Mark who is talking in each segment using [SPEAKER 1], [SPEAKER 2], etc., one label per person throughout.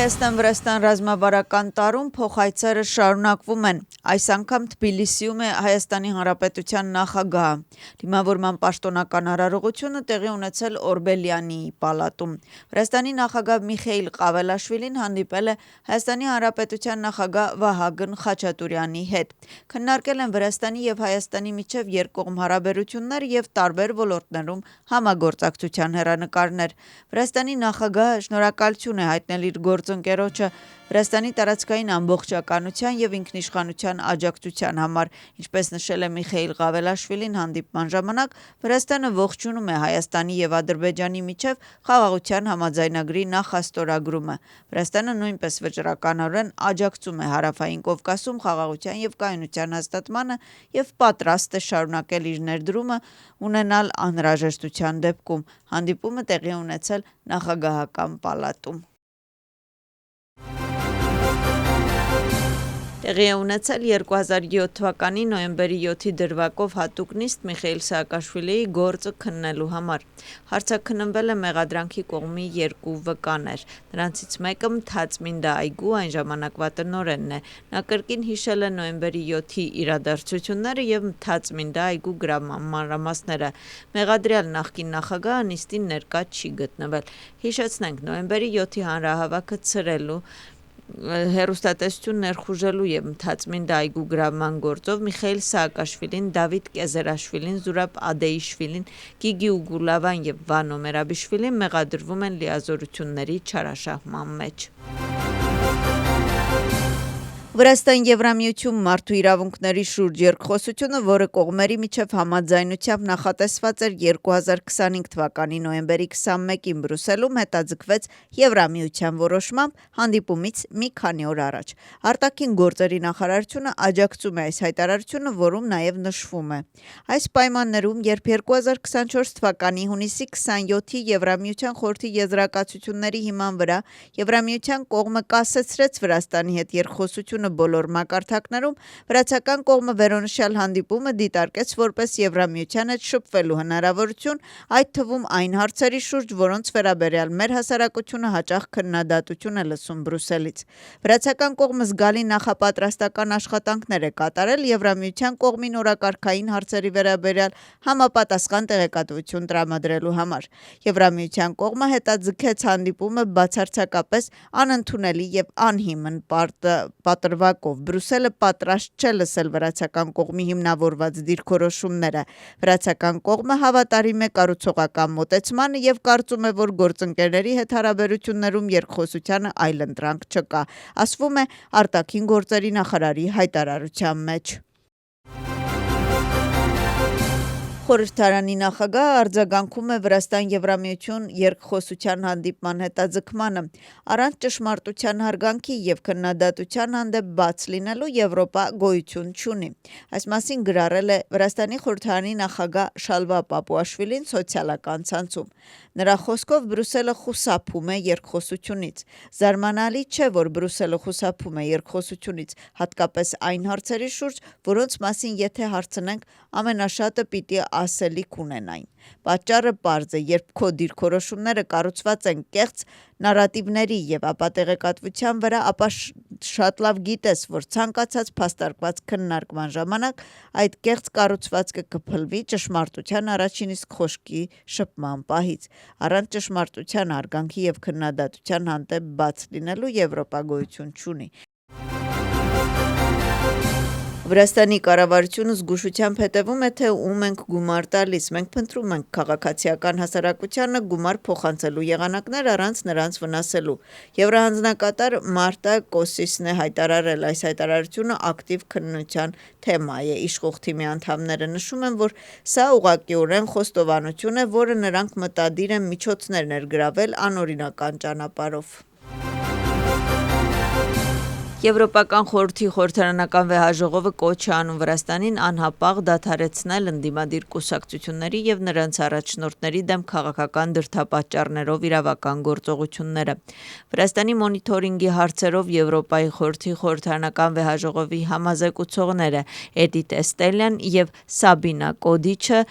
[SPEAKER 1] Հայաստան-Վրաստան ռազմավարական տարում փոխայցերը շարունակվում են։ Այս անգամ Թբիլիսիում է Հայաստանի Հանրապետության նախագահը։ Դիմավորման պաշտոնական արարողությունը տեղի ունեցել Օրբելյանի պալատում։ Վրաստանի նախագահ Միխեիլ Ղավելաշվիլին հանդիպել է Հայաստանի Հանրապետության նախագահ Վահագն Խաչատուրյանի հետ։ Քննարկել են Վրաստանի եւ Հայաստանի միջև երկկողմ հարաբերություններ եւ տարբեր ոլորտներում համագործակցության հեռանկարներ։ Վրաստանի նախագահը շնորհակալություն է հայտնել իր գործընկերոջը Վրաստանի տարածքային ամբողջականության եւ ինքնիշխանության աջակցության համար, ինչպես նշել է Միխեիլ Ղավելաշվիլին հանդիպման ժամանակ, Վրաստանը ողջունում է Հայաստանի եւ Ադրբեջանի միջև խաղաղության համաձայնագրի նախաստորագրումը։ Վրաստանը նույնպես վճռականորեն աջակցում է Հարավային Կովկասում խաղաղության եւ կայունության հաստատմանը եւ պատրաստ է շարունակել իր ներդրումը ունենալ անհրաժեշտության դեպքում։ Հանդիպումը տեղի ունեցել նախագահական պալատում։ Տեղի է ունեցել 2007 թվականի նոյեմբերի 7-ի դրվագով հատուկ նիստ Միխեիլ Սաակաշվիլիի գործը քննելու համար։ Հարցաքննվել է մեղադրանքի կողմի երկու վկաներ։ Նրանցից մեկը Մթացմինդա այգու այն ժամանակվա տնօրենն է։ Նա կրկին հիշել է նոյեմբերի 7-ի իրադարձությունները եւ Մթացմինդա այգու մանրամասները։ Մեղադրյալ նախկին նախագահը նիստին ներկա չի գտնվել։ Հիշեցնենք, նոյեմբերի 7-ի հանրահավաքը ցրելու հեռուստատեսություն ներխուժելու եւ Մթացմինդա այգու գրավման գործով Միխեիլ Սաակաշվիլին, Դավիթ Կեզերաշվիլին, Զուրաբ Ադեիշվիլին, Գիգի Ուգուլավան եւ Վանո Մերաբիշվիլին մեղադրվում են լիազորությունների չարաշահման մեջ։ Վրաստան-Եվրամիություն մարդու իրավունքների շուրջ երկխոսությունը, որը կողմերի միջև համաձայնությամբ նախատեսված էր 2025 թվականի նոյեմբերի 21-ին Բրյուսելում, հետաձգվեց Եվրամիության որոշմամբ հանդիպումից մի քանի օր առաջ։ Արտաքին գործերի նախարարությունը աջակցում է այս հայտարարությունը, որում նաև նշվում է. Այս պայմաններում, երբ 2024 թվականի հունիսի 27-ի Եվրամիության խորհրդի եզրակացությունների հիման վրա Եվրամիության կողմը կասեցրեց Վրաստանի հետ երկխոսությունը բոլոր մակարդակներում, վրացական կողմը վերոնշյալ հանդիպումը դիտարկեց որպես Եվրամիության հետ շփվելու հնարավորություն, այդ թվում այն հարցերի շուրջ, որոնց վերաբերյալ մեր հասարակությունը հաճախ քննադատություն է լսում Բրյուսելից։ Վրացական կողմը զգալի նախապատրաստական աշխատանքներ է կատարել Եվրամիության կողմին օրակարգային հարցերի վերաբերյալ համապատասխան տեղեկատվություն տրամադրելու համար։ Եվրամիության կողմը հետաձգեց հանդիպումը բացարձակապես անընդունելի եւ անհիմն պատրվակով։ Բրյուսելը պատրաստ չէ լսել վրացական կողմի հիմնավորված դիրքորոշումները։ Վրացական կողմը հավատարիմ է կառուցողական մոտեցմանը եւ կարծում է, որ գործընկերների հետ հարաբերություններում երկխոսությանը այլընտրանք չկա, ասվում է արտաքին գործերի նախարարի հայտարարության մեջ։ Խորհրդարանի նախագահը արձագանքում է Վրաստան-Եվրամիություն երկխոսության հանդիպման հետաձգմանը։ Առանց ճշմարտության հարգանքի եւ քննադատության հանդեպ բաց լինելու Եվրոպա գոյություն չունի։ Այս մասին գրառել է Վրաստանի խորհրդարանի նախագահ Շալվա Պապուաշվիլին սոցիալական ցանցում։ Նրա խոսքով Բրյուսելը խուսափում է երկխոսությունից։ Զարմանալի չէ, որ Բրյուսելը խուսափում է երկխոսությունից, հատկապես այն հարցերի շուրջ, որոնց մասին եթե հարցնենք, ամենաշատը պիտի ասելիք ունենային։ Պատճառը պարզ է, երբ քո դիրքորոշումները կառուցված են կեղծ նարատիվների եւ ապատեղեկատվության վրա, ապա շատ լավ գիտես, որ ցանկացած փաստարկված քննարկման ժամանակ այդ կեղծ կառուցվածքը կփլվի ճշմարտության առաջին իսկ խոշկի շփման պահից։ Առանց ճշմարտության հարգանքի եւ քննադատության հանդեպ բաց լինելու Եվրոպա գոյություն չունի։ Վրաստանի կառավարությունը զգուշությամբ հետևում է, թե ում ենք գումար տալիս։ Մենք փնտրում ենք քաղաքացիական հասարակությանը գումար փոխանցելու եղանակներ առանց նրանց վնասելու։ Եվրահանձնակատար Մարտա Կոսիսն է հայտարարել, այս հայտարարությունը ակտիվ քննության թեմա է։ Իշխող թիմի անդամները նշում են, որ սա ուղղակիորեն խոստովանություն է, որը նրանք մտադիր են միջոցներ ներգրավել անօրինական ճանապարհով։ Եվրոպական խորհրդի խորհրդարանական վեհաժողովը կոչ է անում Վրաստանին անհապաղ դադարեցնել ընդդիմադիր կուսակցությունների եւ նրանց առաջնորդների դեմ քաղաքական դրդապատճառներով իրավական գործողությունները։ Վրաստանի մոնիթորինգի հարցերով Եվրոպայի խորհրդի խորհրդարանական վեհաժողովի համազեկուցողները Էդիթ Էստելյան եւ Սաբինա Կոդիչը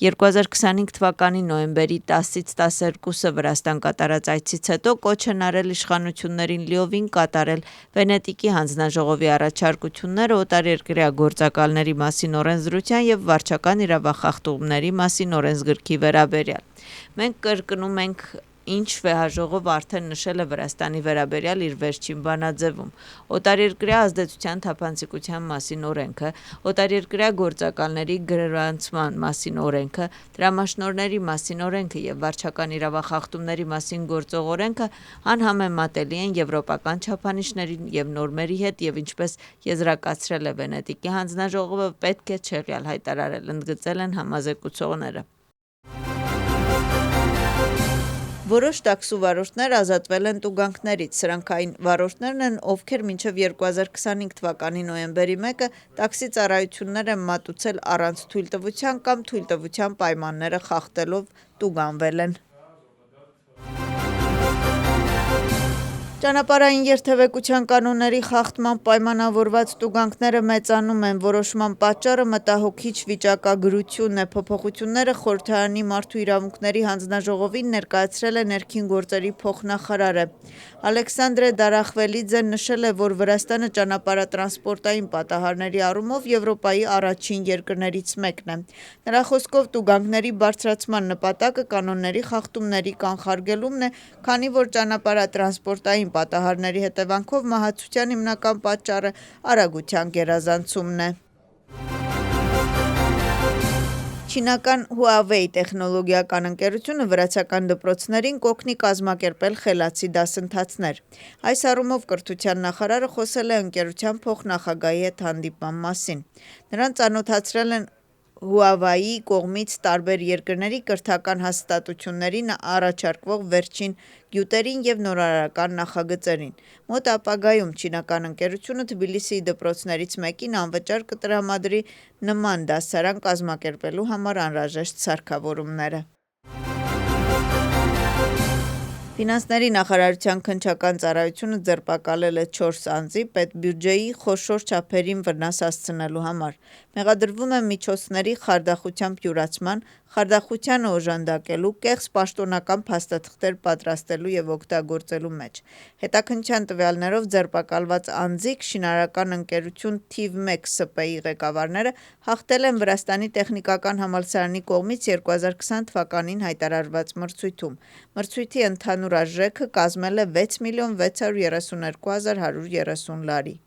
[SPEAKER 1] 2025 թվականի նոյեմբերի 10-ից 12-ը Վրաստան կատարած այցից հետո կոչ են արել իշխանություններին լիովին կատարել Վենետիկի հանձնաժողովի առաջարկությունները օտարերկրյա գործակալների մասին օրենսդրության եւ վարչական իրավախախտումների մասին օրենսգրքի վերաբերյալ։ Մենք կրկնում ենք ինչ վեհաժողով արդեն նշել է Վրաստանի վերաբերյալ իր վերջին բանաձևում։ Օտարերկրյա ազդեցության թափանցիկության մասին օրենքը, օտարերկրյա գործակալների գրանցման մասին օրենքը, դրամաշնորհների մասին օրենքը եւ վարչական իրավախախտումների մասին գործող օրենքը անհամեմատելի են եվրոպական չափանիշների եւ նորմերի հետ եւ ինչպես եզրակացրել է Վենետիկի հանձնաժողովը, պետք է չեղյալ հայտարարել, ընդգծել են համազեկուցողները։ Որոշ տաքսու վարորդներ ազատվել են տուգանքներից, սրանք այն վարորդներն են, ովքեր մինչև 2025 թվականի նոյեմբերի 1-ը տաքսի ծառայություններ են մատուցել առանց թույլտվության կամ թույլտվության պայմանները խախտելով տուգանվել են։ Ճանապարհային երթևեկության կանոնների խախտման պայմանավորված տուգանքները մեծանում են, որոշման պատճառը մտահոգիչ վիճակագրությունն է, փոփոխությունները խորհրդարանի մարդու իրավունքների հանձնաժողովին ներկայացրել է ներքին գործերի փոխնախարարը։ Ալեքսանդրե Դարախվելիձեն նշել է, որ Վրաստանը ճանապարհատրանսպորտային պատահարների առումով Եվրոպայի առաջին երկրներից մեկն է։ Նրա խոսքով տուգանքների բարձրացման նպատակը կանոնների խախտումների կանխարգելումն է, քանի որ ճանապարհատրանսպորտային պատահարների հետևանքով մահացության հիմնական պատճառը արագության գերազանցումն է։ Չինական Huawei տեխնոլոգիական ընկերությունը վրացական դպրոցներին կօգնի կազմակերպել խելացի դասընթացներ։ Այս առումով կրթության նախարարը խոսել է ընկերության փոխնախագահի հետ հանդիպման մասին։ Նրան ծանոթացրել են Huawei-ի կողմից տարբեր երկրների կրթական հաստատություններին առաջարկվող վերջին գյուտերին եւ նորարարական նախագծերին։ Մոտ ապագայում չինական ընկերությունը Թբիլիսիի դպրոցներից մեկին անվճար կտրամադրի նման դասարան կազմակերպելու համար անհրաժեշտ սարքավորումները։ Ֆինանսների նախարարության քննչական ծառայությունը ձերբակալել է 4 անձի պետբյուջեի խոշոր չափերին վնաս հասցնելու համար։ Մեղադրվում է միջոցների խարդախությամբ յուրացման, խարդախությանը օժանդակելու, կեղծ պաշտոնական փաստաթղթեր պատրաստելու եւ օգտագործելու մեջ։ Հետաքննչյան տվյալներով ձերբակալված անձիկ շինարարական ընկերություն թիվ 1 ՍՊ-ի ղեկավարները հաղթել են Վրաստանի տեխնիկական համալսարանի կողմից 2020 թվականին հայտարարված մրցույթում։ Մրցույթի ընդհանուր արժեքը կազմել է 6 միլիոն 632 հազար 130 լարի։